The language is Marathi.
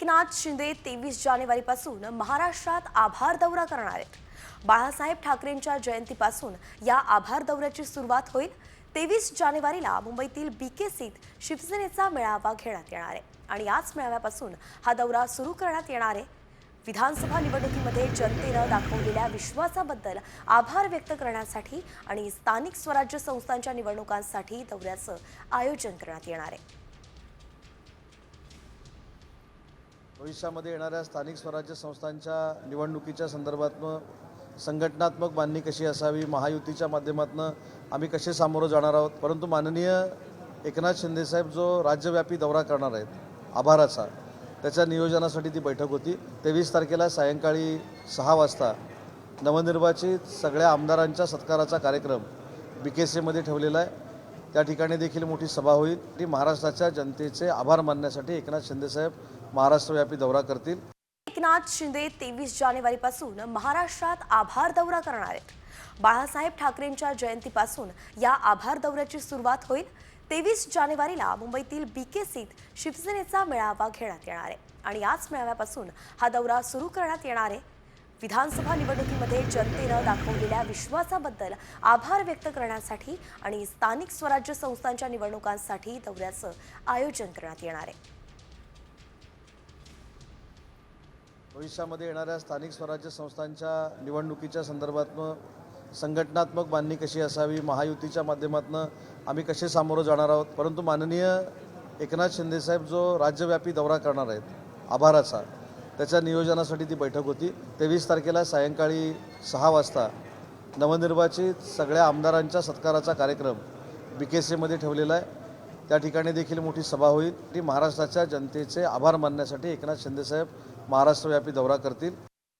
एकनाथ शिंदे 23 जानेवारीपासून महाराष्ट्रात आभार दौरा करणार आहेत। बाळासाहेब ठाकरेंच्या जयंतीपासून या आभार दौऱ्याची सुरुवात होईल। 23 जानेवारीला मुंबईतील बीकेसीत शिवसेनेचा मेळावा घेण्यात येणार आहे आणि याच मेळाव्यापासून हा दौरा सुरू करण्यात येणार आहे। विधानसभा निवडणुकीमध्ये जनतेने दाखवलेल्या विश्वासाबद्दल आभार व्यक्त करण्यासाठी आणि स्थानिक स्वराज्य संस्थांच्या निवडणुकांसाठी दौऱ्याचं आयोजन करण्यात येणार आहे। भविष्यामध्ये येणाऱ्या स्थानिक स्वराज्य संस्थांच्या निवडणुकीच्या संदर्भातनं संघटनात्मक बांधणी कशी असावी, महायुतीच्या माध्यमातून आम्ही कसे सामोरं जाणार आहोत। परंतु माननीय एकनाथ शिंदे साहेब जो राज्यव्यापी दौरा करणार आहेत आभाराचा, त्याच्या नियोजनासाठी ती बैठक होती। 23 तारखेला सायंकाळी 6 वाजता नवनिर्वाचित सगळ्या आमदारांच्या सत्काराचा कार्यक्रम बीकेसीमध्ये ठेवलेला आहे। त्या ठिकाणी देखील मोठी सभा होईल। ती महाराष्ट्राच्या जनतेचे आभार मानण्यासाठी एकनाथ शिंदे साहेब महाराष्ट्रव्यापी दौरा करतील। एकनाथ शिंदे 23 जानेवारीपासून महाराष्ट्रात आभार दौरा करणार आहेत। बाळासाहेब ठाकरेंच्या जयंतीपासून या आभार दौऱ्याची सुरुवात होईल। 23 जानेवारीला मुंबईतील बीकेसीत शिवसेनेचा मेळावा घेण्यात येणार आहे आणि याच मेळाव्यापासून हा दौरा सुरू करण्यात येणार आहे। विधानसभा निवडणुकीमध्ये जनतेने दाखवलेल्या विश्वासाबद्दल आभार व्यक्त करण्यासाठी आणि स्थानिक स्वराज्य संस्थांच्या निवडणुकांसाठी दौऱ्याचं आयोजन करण्यात येणार आहे। भविष्यामध्ये येणाऱ्या स्थानिक स्वराज्य संस्थांच्या निवडणुकीच्या संदर्भातनं संघटनात्मक बांधणी कशी असावी, महायुतीच्या माध्यमातून आम्ही कसे सामोरं जाणार आहोत। परंतु माननीय एकनाथ शिंदे साहेब जो राज्यव्यापी दौरा करणार आहेत आभाराचा, त्याच्या नियोजनासाठी ती बैठक होती। 23 तारखेला सायंकाळी 6 वाजता नवनिर्वाचित सगळ्या आमदारांच्या सत्काराचा कार्यक्रम बीकेसीमध्ये ठेवलेला आहे। त्या ठिकाणी देखील मोठी सभा होईल। ती महाराष्ट्राच्या जनतेचे आभार मानण्यासाठी एकनाथ शिंदे साहेब महाराष्ट्रव्यापी दौरा करतील।